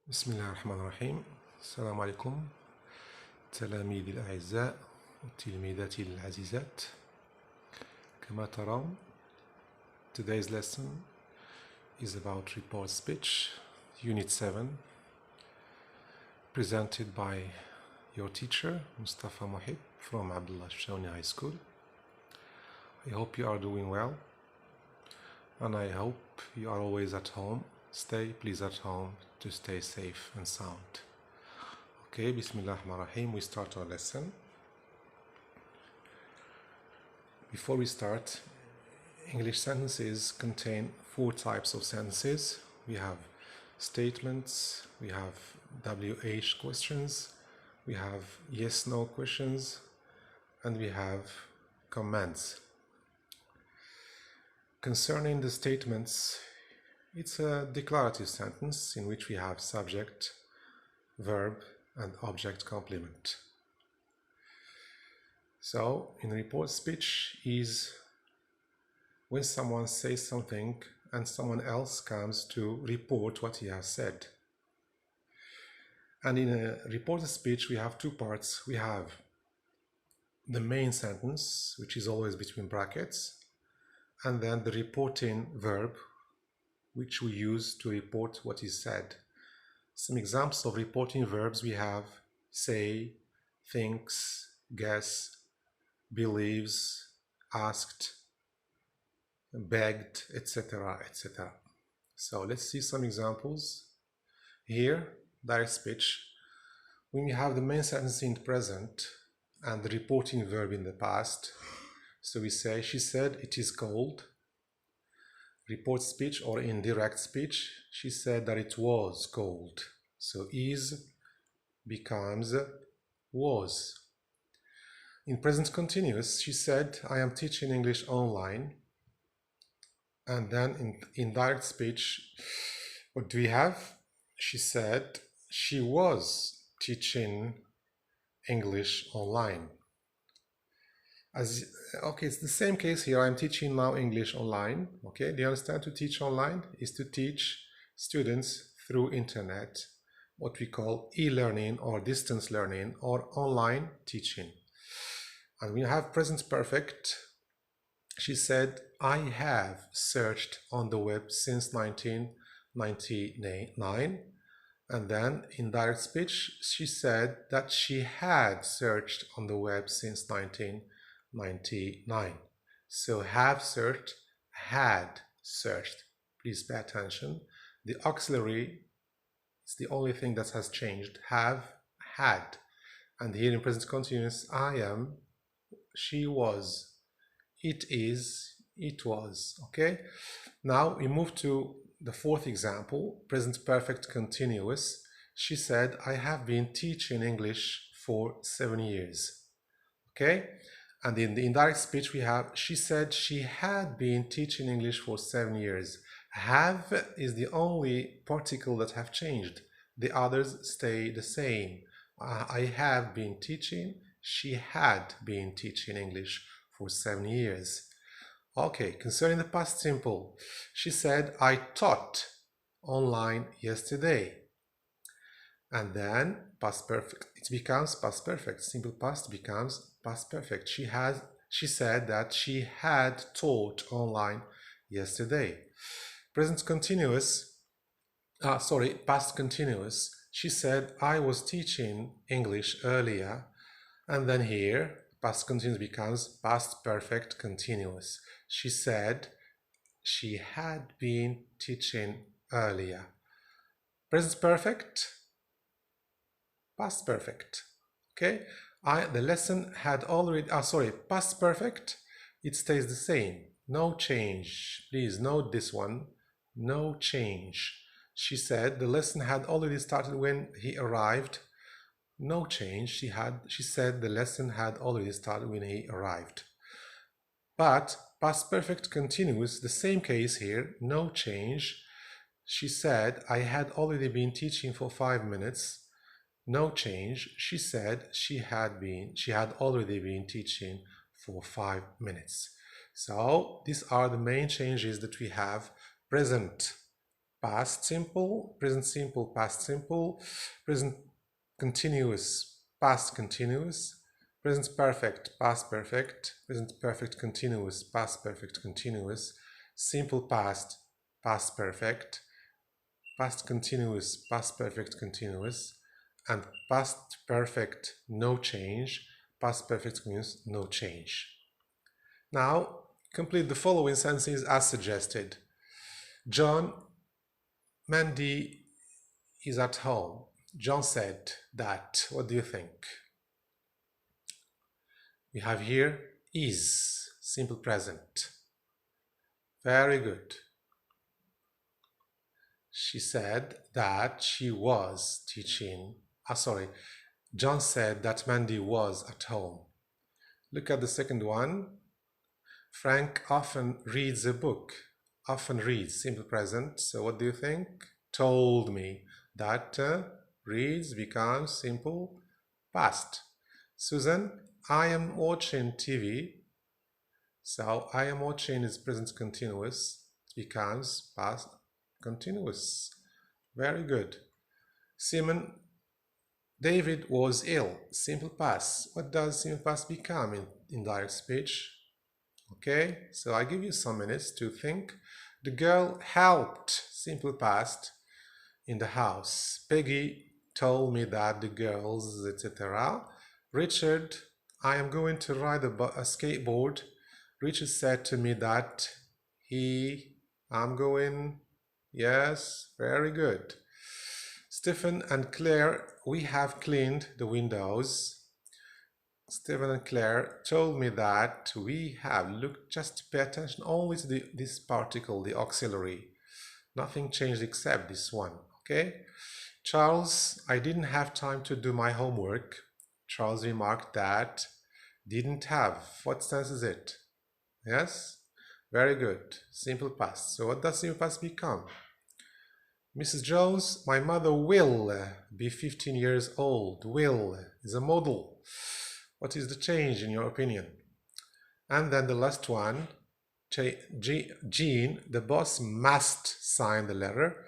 بسم الله الرحمن الرحيم. السلام عليكم تلاميذي الأعزاء وتلميذاتي العزيزات. كما ترون, today's lesson is about report speech, Unit 7, presented by your teacher, Mustafa Mohib from Abdullah Shawni High School. I hope you are doing well, and I hope you are always at home. Stay please at home to stay safe and sound. Okay, Bismillah ar-Rahman ar-Rahim, we start our lesson. Before we start, English sentences contain 4 types of sentences. We have statements, we have WH questions, we have yes-no questions, and we have commands. Concerning the statements, it's a declarative sentence in which we have subject, verb, and object complement. So, in report speech is when someone says something and someone else comes to report what he has said. And in a reported speech, we have 2 parts. We have the main sentence, which is always between brackets, and then the reporting verb, which we use to report what is said. Some examples of reporting verbs we have say, thinks, guess, believes, asked, begged, etc., etc. So let's see some examples. Here, direct speech, when we have the main sentence in present and the reporting verb in the past, so we say, she said it is cold. Report speech, or in direct speech, she said that it was cold. So is becomes was. In present continuous, she said, I am teaching English online. And then in direct speech, what do we have? She said she was teaching English online. Okay, it's the same case here. I'm teaching now English online. Okay, do you understand? To teach online is to teach students through internet, what we call e-learning or distance learning or online teaching. And we have present perfect. She said, I have searched on the web since 1999. And then in direct speech, she said that she had searched on the web since 1999. So have searched, had searched. Please pay attention. The auxiliary is the only thing that has changed. Have, had. And here in present continuous, I am, she was, it is, it was. Okay, now we move to the 4th example, present perfect continuous. She said, I have been teaching English for 7 years. Okay, and in the indirect speech we have, she said she had been teaching English for 7 years. Have is the only particle that have changed. The others stay the same. I have been teaching, she had been teaching English for 7 years. Okay, concerning the past simple, she said, I taught online yesterday. And then past perfect, it becomes past perfect. Simple past becomes past perfect. She said that she had taught online yesterday. Present continuous, past continuous. She said, I was teaching English earlier. And then here, past continuous becomes past perfect continuous. She said she had been teaching earlier. Present perfect, past perfect. Okay, the lesson had already, past perfect, it stays the same. No change. Please note this one. No change. She said the lesson had already started when he arrived. No change. She said the lesson had already started when he arrived. But past perfect continuous, the same case here, no change. She said, I had already been teaching for 5 minutes. No change. She said she had already been teaching for 5 minutes. So these are the main changes that we have. Present past simple, present simple, past simple, present continuous, past continuous, present perfect, past perfect, present perfect continuous, past perfect continuous, simple past, past perfect, past continuous, past perfect continuous, and past perfect no change, past perfect continuous no change. Now, complete the following sentences as suggested. John, Mandy is at home. John said that. What do you think? We have here is, simple present. Very good. She said that she was teaching. John said that Mandy was at home. Look at the second one. Frank often reads a book. Often reads, simple present. So what do you think? Told me that reads becomes simple past. Susan, I am watching TV. So I am watching is present continuous. It becomes past continuous. Very good. Simon, David was ill. Simple past. What does simple past become in direct speech? Okay, so I give you some minutes to think. The girl helped, simple past, in the house. Peggy told me that the girls, etc. Richard, I am going to ride a skateboard. Richard said to me that I'm going. Yes, very good. Stephen and Claire, we have cleaned the windows. Stephen and Claire told me that we have. Look, just pay attention only to this particle, the auxiliary. Nothing changed except this one, okay? Charles, I didn't have time to do my homework. Charles remarked that didn't have. What tense is it? Yes? Very good. Simple past. So what does simple past become? Mrs. Jones, my mother will be 15 years old. Will is a modal. What is the change in your opinion? And then the last one, Jean, the boss must sign the letter.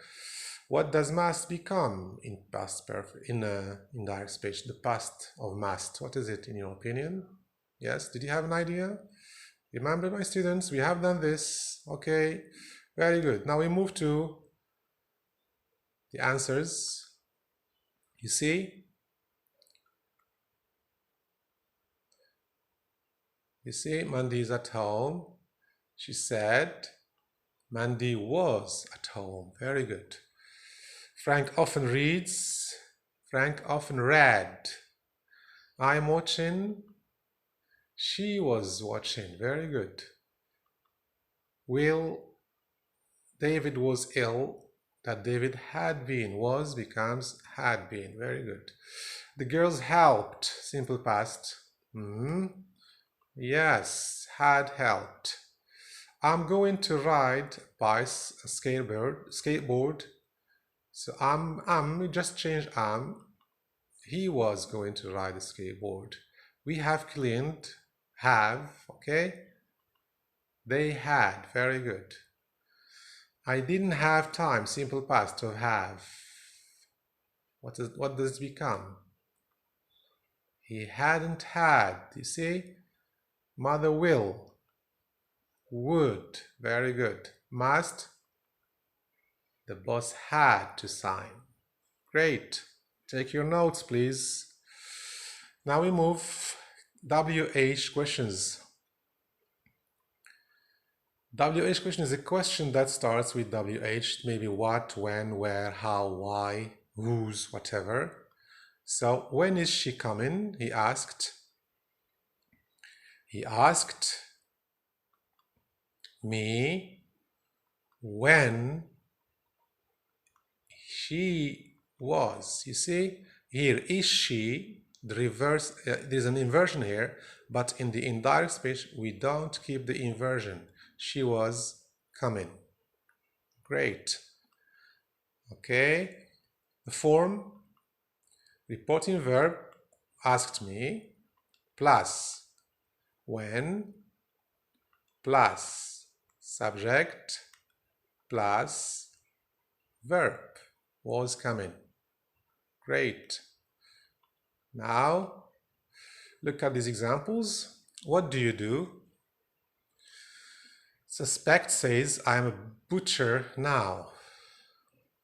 What does must become in past perfect, in direct speech? The past of must. What is it in your opinion? Yes, did you have an idea? Remember, my students, we have done this. Okay, very good. Now we move to the answers. You see? You see, Mandy is at home. She said, Mandy was at home. Very good. Frank often reads. Frank often read. I'm watching. She was watching. Very good. David was ill. That David had been. Was becomes had been. Very good. The girls helped. Simple past. Yes, had helped. I'm going to ride a skateboard. So we just change He was going to ride a skateboard. We have cleaned, have, okay? They had, very good. I didn't have time, simple past to have. What does it become? He hadn't had, you see? Mother will, would, very good. Must, the boss had to sign. Great. Take your notes, please. Now we move WH questions. WH question is a question that starts with WH, maybe what, when, where, how, why, whose, whatever. So, when is she coming? He asked. He asked me when she was. You see, here is she, the reverse, there's an inversion here, but in the indirect speech, we don't keep the inversion. She was coming. Great. Okay. The form, reporting verb, asked me, plus when, plus subject, plus verb was coming. Great. Now, look at these examples. What do you do? Suspect says, I'm a butcher now.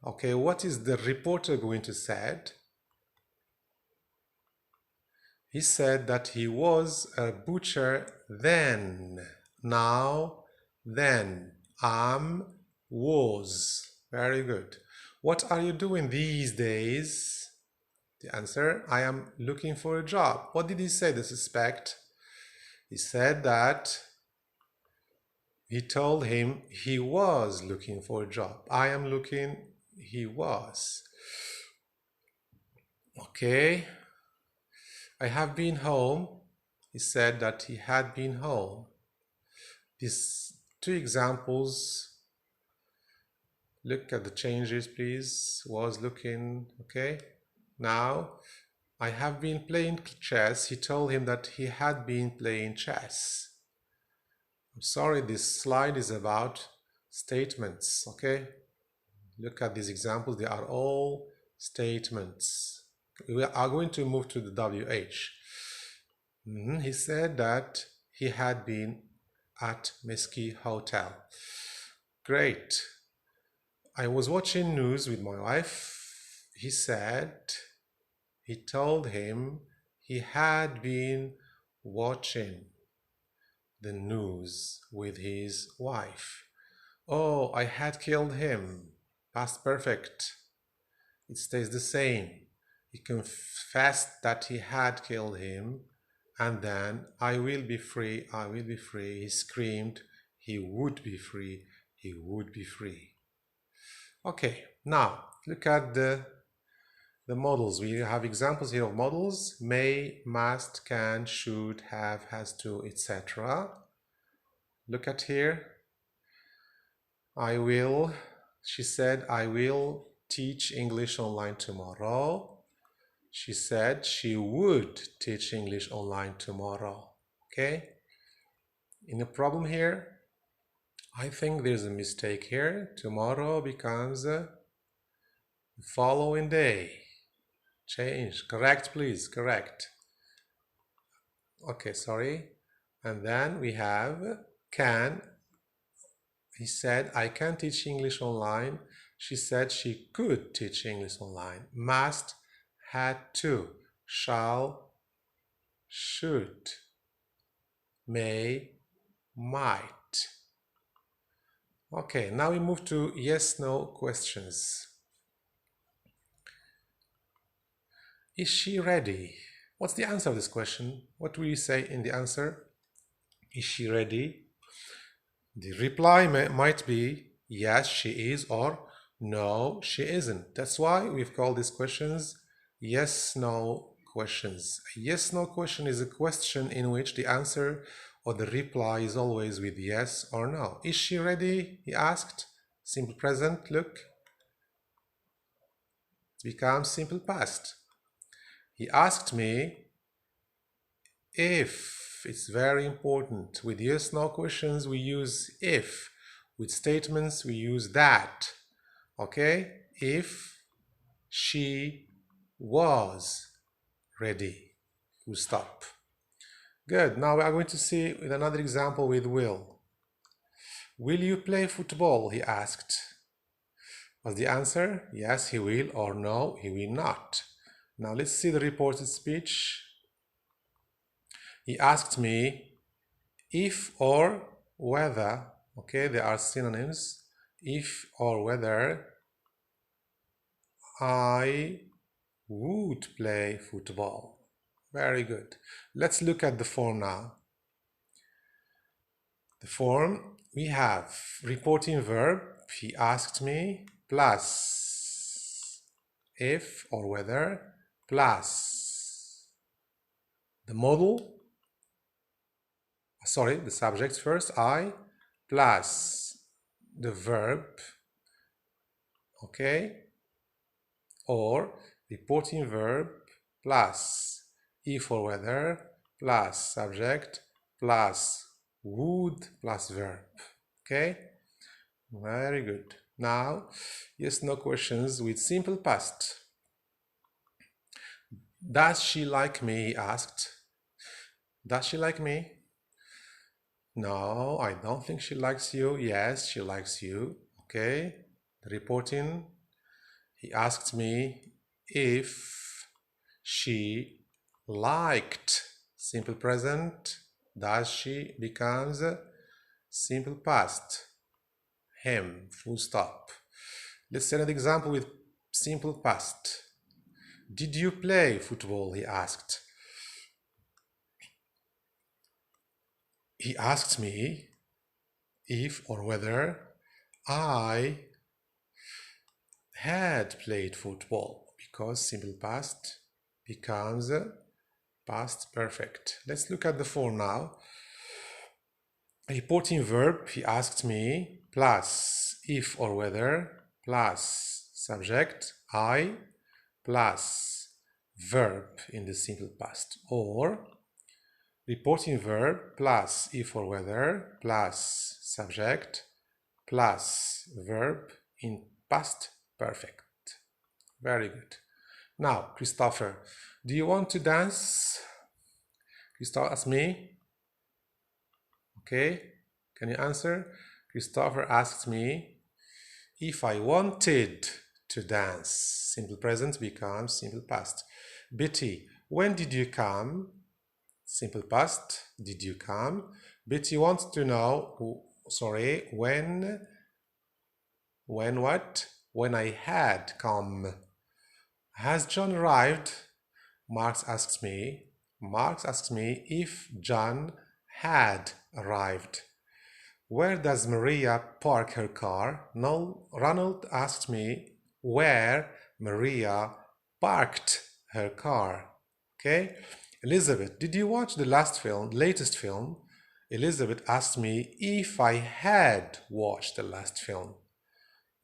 Okay, what is the reporter going to say? He said that he was a butcher then. Now, then. Was. Very good. What are you doing these days? The answer, I am looking for a job. What did he say, the suspect? He said that he told him he was looking for a job. I am looking, he was. Okay. I have been home. He said that he had been home. These two examples, look at the changes, please. Was looking, okay. Now, I have been playing chess. He told him that he had been playing chess. I'm sorry, this slide is about statements, okay? Look at these examples. They are all statements. We are going to move to the WH. He said that he had been at Mesquite Hotel. Great. I was watching news with my wife. He said, he told him he had been watching the news with his wife. Oh, I had killed him. Past perfect. It stays the same. He confessed that he had killed him, and then, I will be free, I will be free. He screamed, he would be free, he would be free. Okay, now look at the models. We have examples here of models: may, must, can, should, have, has to, etc. Look at here. I will, she said, I will teach English online tomorrow. She said she would teach English online tomorrow. Okay? In a problem here, I think there's a mistake here. Tomorrow becomes the following day. Change. Correct, please. Correct. Okay, sorry. And then we have can. He said, I can teach English online. She said she could teach English online. Must, had to, shall, should, may, might. Okay, now we move to yes-no questions. Is she ready? What's the answer of this question? What will you say in the answer? Is she ready? The reply might be yes, she is, or no, she isn't. That's why we've called these questions yes-no questions. A yes-no question is a question in which the answer or the reply is always with yes or no. Is she ready? He asked. Simple present, look. It becomes simple past. He asked me if. It's very important. With yes-no questions, we use if. With statements, we use that. Okay? If she was ready. Full stop. Good. Now we are going to see with another example with will. Will you play football? He asked. Was the answer yes, he will, or no, he will not? Now let's see the reported speech. He asked me if or whether, okay, there are synonyms, if or whether I would play football. Very good. Let's look at the form now. The form, we have reporting verb, he asked me, plus if or whether, plus the modal, sorry, the subject first, I, plus the verb, okay, or reporting verb plus if or whether plus subject plus would plus verb. Okay, very good. Now, yes, no questions with simple past. Does she like me? He asked. Does she like me? No, I don't think she likes you. Yes, she likes you. Okay. Reporting. He asked me if she liked. Simple present. Does she becomes simple past. Him. Full stop. Let's say an example with simple past. Did you play football? He asked. He asked me if or whether I had played football, because simple past becomes past perfect. Let's look at the form now. Reporting verb, he asked me, plus if or whether, plus subject, I, plus verb in the simple past, or reporting verb plus if or whether plus subject plus verb in past perfect. Very good. Now, Christopher, do you want to dance? Christopher asked me. Okay, can you answer? Christopher asked me if I wanted to dance. Simple present becomes simple past. Betty, when did you come? Simple past, did you come? Betty wants to know, when what? When I had come. Has John arrived? Marx asks me if John had arrived. Where does Maria park her car? No, Ronald asked me where Maria parked her car. Okay? Elizabeth, did you watch the latest film? Elizabeth asked me if I had watched the last film.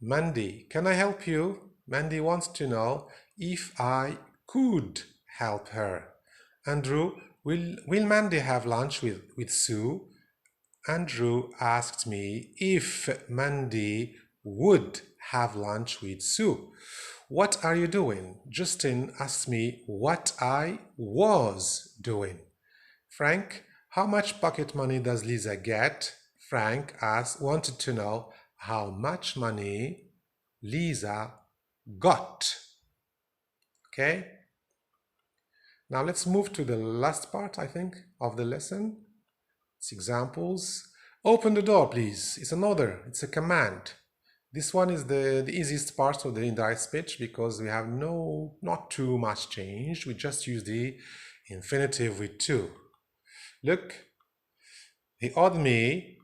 Mandy, can I help you? Mandy wants to know if I could help her. Andrew, will Mandy have lunch with Sue? Andrew asked me if Mandy would have lunch with Sue. What are you doing? Justin asked me what I was doing. Frank, how much pocket money does Lisa get? Frank wanted to know how much money Lisa got. Okay? Now let's move to the last part, I think, of the lesson. It's examples. Open the door, please. It's an order. It's a command. This one is the easiest part of the indirect speech because we have not too much change. We just use the infinitive with to. Look, he ordered me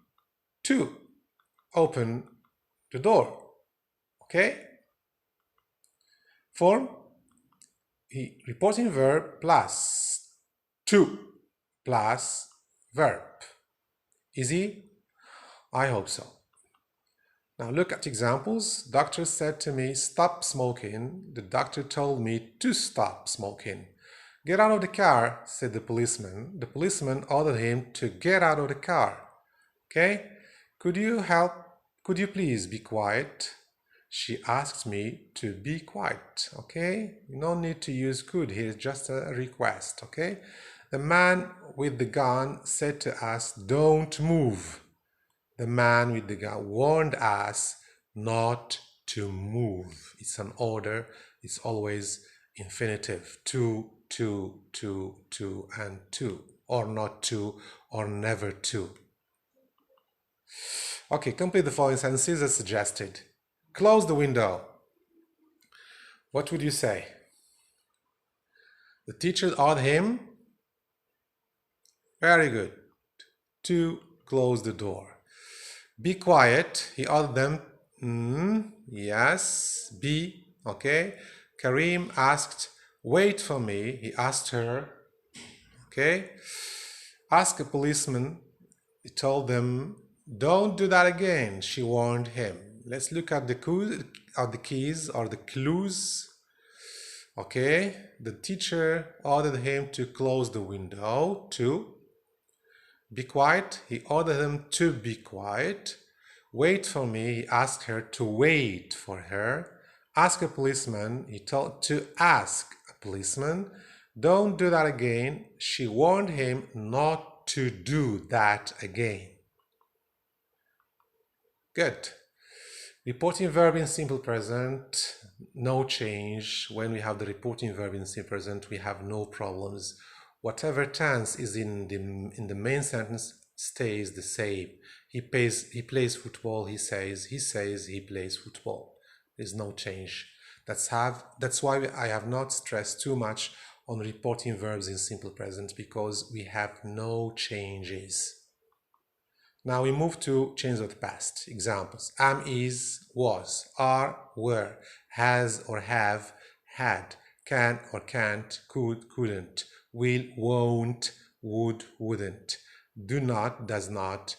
to open the door. Okay? Form, reporting verb plus to plus verb. Easy? I hope so. Now look at examples. Doctor said to me, stop smoking. The doctor told me to stop smoking. Get out of the car, said the policeman. The policeman ordered him to get out of the car. Okay? Could you please be quiet? She asked me to be quiet. Okay? No need to use could here, it's just a request. Okay? The man with the gun said to us, don't move. The man with the gun warned us not to move. It's an order. It's always infinitive. To, and to. Or not to, or never to. Okay, complete the following sentences as suggested. Close the window. What would you say? The teacher ordered him. Very good. To close the door. Be quiet. He ordered them. Yes. Be. Okay. Karim asked, wait for me. He asked her. Okay. Ask a policeman. He told them, don't do that again. She warned him. Let's look at the keys or the clues. Okay. The teacher ordered him to close the window. To be quiet. He ordered them to be quiet. Wait for me, he asked her to wait for her. Ask a policeman, he told to ask a policeman. Don't do that again. She warned him not to do that again. Good. Reporting verb in simple present, no change. When we have the reporting verb in simple present, we have no problems. Whatever tense is in the main sentence stays the same. He plays football, he says he plays football. There's no change. That's why I have not stressed too much on reporting verbs in simple present, because we have no changes. Now we move to change of the past. Examples: am, is, was, are, were, has or have, had, can or can't, could, couldn't, will, won't, would, wouldn't, do not, does not,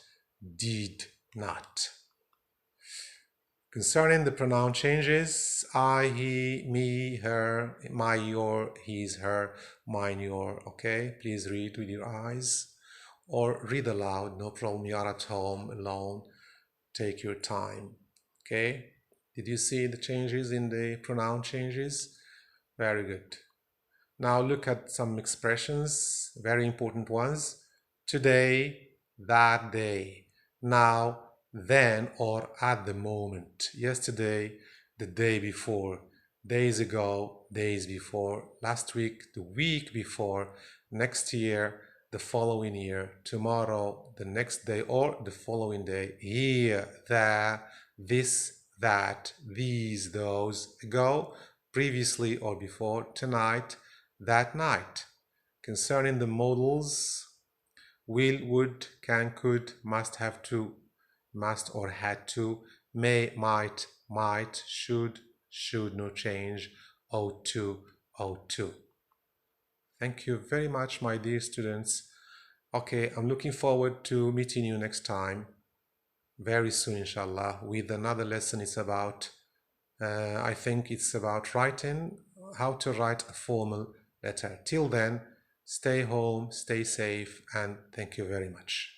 did not. Concerning the pronoun changes, I, he, me, her, my, your, his, her, mine, your. Okay, please read with your eyes or read aloud, no problem. You are at home alone, take your time. Okay, did you see the changes in the pronoun changes? Very good. Now look at some expressions, very important ones. Today, that day, now, then, or at the moment. Yesterday, the day before, days ago, days before, last week, the week before, next year, the following year, tomorrow, the next day, or the following day, here, there, this, that, these, those, ago, previously or before, tonight, that night. Concerning the modals, will, would, can, could, must, have to, must or had to, may, might, should, no change, ought to, ought to. Thank you very much, my dear students. Okay, I'm looking forward to meeting you next time, very soon, inshallah, with another lesson. It's about, I think it's about writing, how to write a formal letter. Till then, stay home, stay safe, and thank you very much.